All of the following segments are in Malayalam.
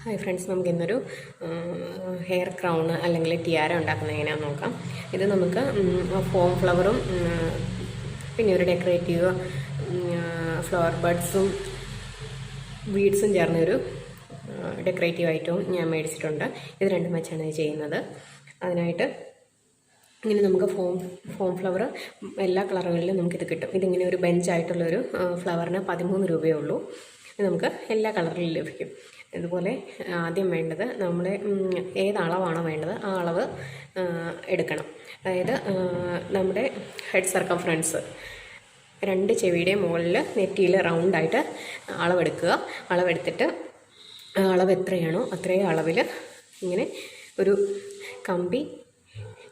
ഹായ് ഫ്രണ്ട്സ്, നമുക്കിന്നൊരു ഹെയർ ക്രൗൺ അല്ലെങ്കിൽ ടിയാര ഉണ്ടാക്കുന്നത് എങ്ങനെയാണെന്ന് നോക്കാം. ഇത് നമുക്ക് ഫോം ഫ്ലവറും പിന്നെ ഒരു ഡെക്കറേറ്റീവ് ഫ്ലവർ ബഡ്സും ബീഡ്സും ചേർന്നൊരു ഡെക്കറേറ്റീവ് ഐറ്റവും ഞാൻ മേടിച്ചിട്ടുണ്ട്. ഇത് രണ്ടും വെച്ചാണ് ഇത് ചെയ്യുന്നത്. അതിനായിട്ട് ഇങ്ങനെ നമുക്ക് ഫോം ഫ്ലവർ എല്ലാ കളറുകളിലും നമുക്കിത് കിട്ടും. ഇതിങ്ങനെ ഒരു ബെഞ്ചായിട്ടുള്ളൊരു ഫ്ലവറിന് 13 രൂപയേ ഉള്ളൂ. ഇത് നമുക്ക് എല്ലാ കളറിലും ലഭിക്കും. ഇതുപോലെ ആദ്യം വേണ്ടത് നമ്മൾ ഏത് അളവാണോ വേണ്ടത് ആ അളവ് എടുക്കണം. അതായത് നമ്മുടെ ഹെഡ് സർക്കംഫറൻസ് 2 ചെവിയുടെ മുകളിൽ നെറ്റിയിൽ റൗണ്ടായിട്ട് അളവെടുക്കുക. അളവെടുത്തിട്ട് അളവ് എത്രയാണോ അത്രയും അളവിൽ ഇങ്ങനെ ഒരു കമ്പി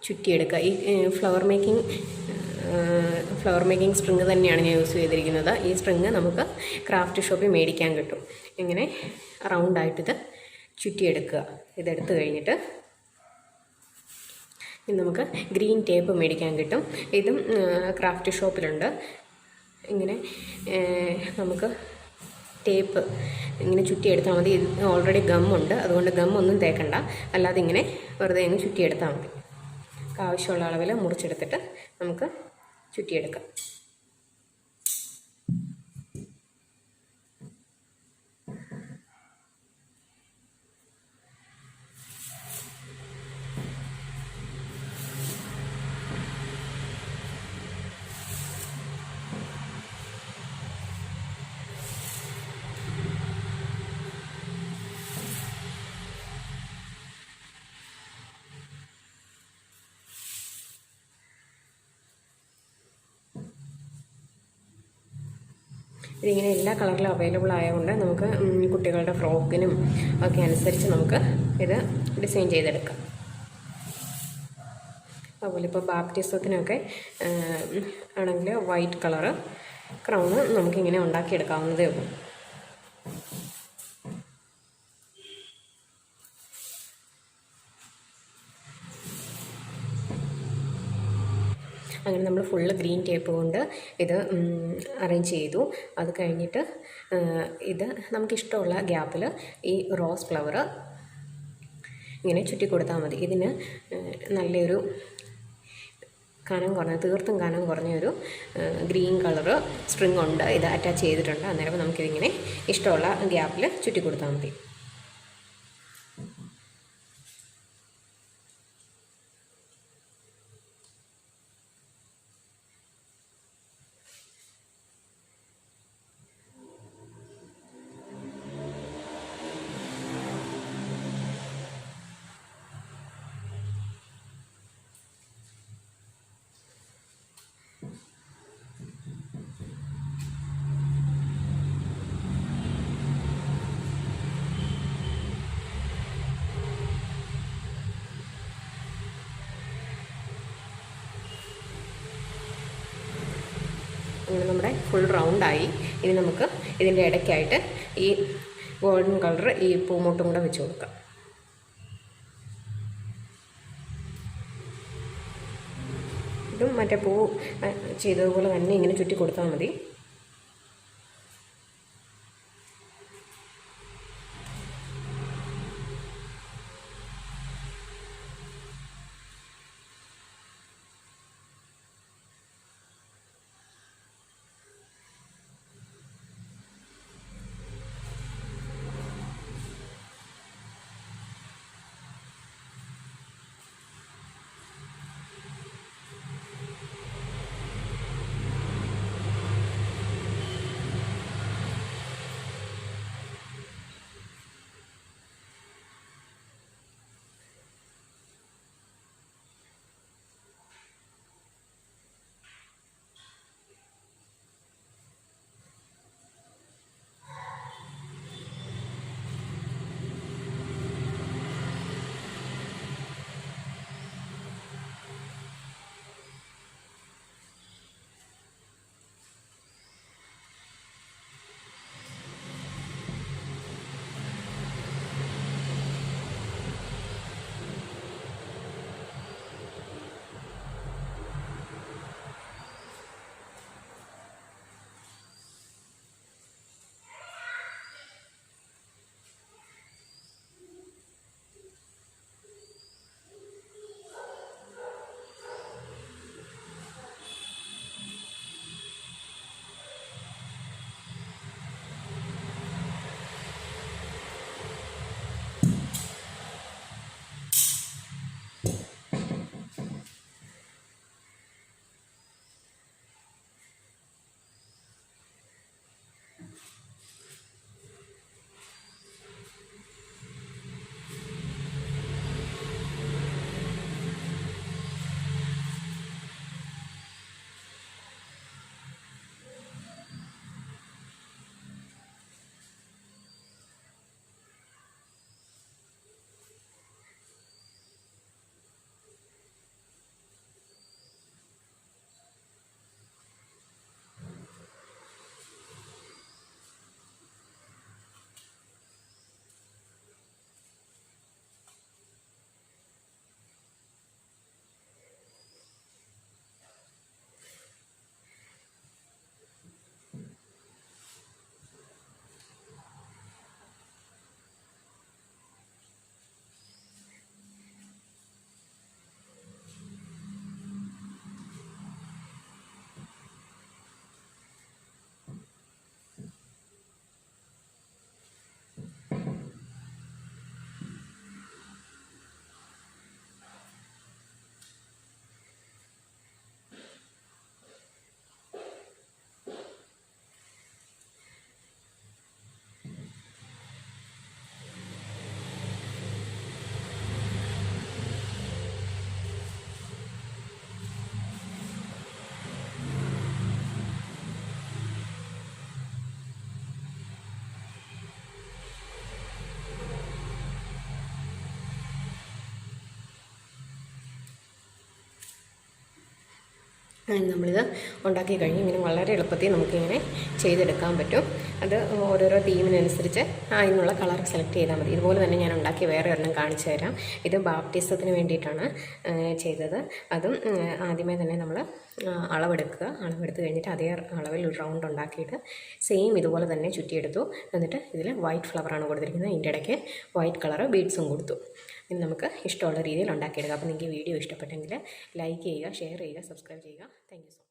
ചുറ്റിയെടുക്കുക. ഈ ഫ്ലവർ മേക്കിംഗ് സ്ട്രിങ് തന്നെയാണ് ഞാൻ യൂസ് ചെയ്തിരിക്കുന്നത്. ഈ സ്ട്രിങ് നമുക്ക് ക്രാഫ്റ്റ് ഷോപ്പിൽ മേടിക്കാൻ കിട്ടും. ഇങ്ങനെ റൗണ്ടായിട്ടിത് ചുറ്റിയെടുക്കുക. ഇതെടുത്ത് കഴിഞ്ഞിട്ട് നമുക്ക് ഗ്രീൻ ടേപ്പ് മേടിക്കാൻ കിട്ടും. ഇതും ക്രാഫ്റ്റ് ഷോപ്പിലുണ്ട്. ഇങ്ങനെ നമുക്ക് ടേപ്പ് ഇങ്ങനെ ചുറ്റിയെടുത്താൽ മതി. ഓൾറെഡി ഗമ്മുണ്ട്, അതുകൊണ്ട് ഗമ്മൊന്നും തേക്കണ്ട. അല്ലാതെ ഇങ്ങനെ വെറുതെ അങ്ങ് ചുറ്റിയെടുത്താൽ മതി. ആവശ്യമുള്ള അളവിൽ മുറിച്ചെടുത്തിട്ട് നമുക്ക് ചുറ്റിയെടുക്കാം. ഇതിങ്ങനെ എല്ലാ കളറിലും അവൈലബിൾ ആയതുകൊണ്ട് നമുക്ക് കുട്ടികളുടെ ഫ്രോക്കിനും ഒക്കെ അനുസരിച്ച് നമുക്ക് ഇത് ഡിസൈൻ ചെയ്തെടുക്കാം. അതുപോലെ ഇപ്പോൾ ബാപ്റ്റിസത്തിനൊക്കെ ആണെങ്കിൽ വൈറ്റ് കളറ് ക്രൗണ് നമുക്കിങ്ങനെ ഉണ്ടാക്കിയെടുക്കാവുന്നതേ ഉള്ളൂ. അങ്ങനെ നമ്മൾ ഫുള്ള് ഗ്രീൻ ടേപ്പ് കൊണ്ട് ഇത് അറേഞ്ച് ചെയ്തു. അത് കഴിഞ്ഞിട്ട് ഇത് നമുക്കിഷ്ടമുള്ള ഗ്യാപ്പിൽ ഈ റോസ് ഫ്ലവർ ഇങ്ങനെ ചുറ്റി കൊടുത്താൽ മതി. ഇതിന് നല്ലൊരു തീർത്തും കനം കുറഞ്ഞൊരു ഗ്രീൻ കളറ് സ്ട്രിങ് ഉണ്ട്. ഇത് അറ്റാച്ച് ചെയ്തിട്ടുണ്ട്. അന്നേരം നമുക്കിതിങ്ങനെ ഇഷ്ടമുള്ള ഗ്യാപ്പിൽ ചുറ്റി കൊടുത്താൽ മതി. അങ്ങനെ നമ്മുടെ ഫുൾ റൗണ്ടായി. ഇനി നമുക്ക് ഇതിൻ്റെ ഇടയ്ക്കായിട്ട് ഈ ഗോൾഡൻ കളർ ഈ പൂമൊട്ടും കൂടെ വെച്ച് കൊടുക്കാം. ഇതും മറ്റേ പൂ ചെയ്തതുപോലെ തന്നെ ഇങ്ങനെ ചുറ്റി കൊടുത്താൽ മതി. നമ്മളിത് ഉണ്ടാക്കി കഴിഞ്ഞ് ഇങ്ങനെ വളരെ എളുപ്പത്തിൽ നമുക്കിങ്ങനെ ചെയ്തെടുക്കാൻ പറ്റും. അത് ഓരോരോ തീമിനനുസരിച്ച് അതിനുള്ള കളർ സെലക്ട് ചെയ്താൽ മതി. ഇതുപോലെ തന്നെ ഞാൻ ഉണ്ടാക്കി വേറെ ഒരെണ്ണം കാണിച്ചു തരാം. ഇത് ബാപ്റ്റിസത്തിന് വേണ്ടിയിട്ടാണ് ചെയ്തത്. അതും ആദ്യമേ തന്നെ നമ്മൾ അളവെടുത്ത് കഴിഞ്ഞിട്ട് അതേ അളവിൽ ഒരു റൗണ്ട് ഉണ്ടാക്കിയിട്ട് സെയിം ഇതുപോലെ തന്നെ ചുറ്റിയെടുത്തു. എന്നിട്ട് ഇതിൽ വൈറ്റ് ഫ്ലവറാണ് കൊടുത്തിരിക്കുന്നത്. ഇതിൻ്റെ ഇടയ്ക്ക് വൈറ്റ് കളർ ബീഡ്സും കൊടുത്തു. ഇനി നമുക്ക് ഇഷ്ടമുള്ള രീതിയിൽ ഉണ്ടാക്കിയെടുക്കാം. അപ്പോൾ നിങ്ങൾക്ക് വീഡിയോ ഇഷ്ടപ്പെട്ടെങ്കിൽ ലൈക്ക് ചെയ്യുക, ഷെയർ ചെയ്യുക, സബ്സ്ക്രൈബ് ചെയ്യുക. Thank you so much.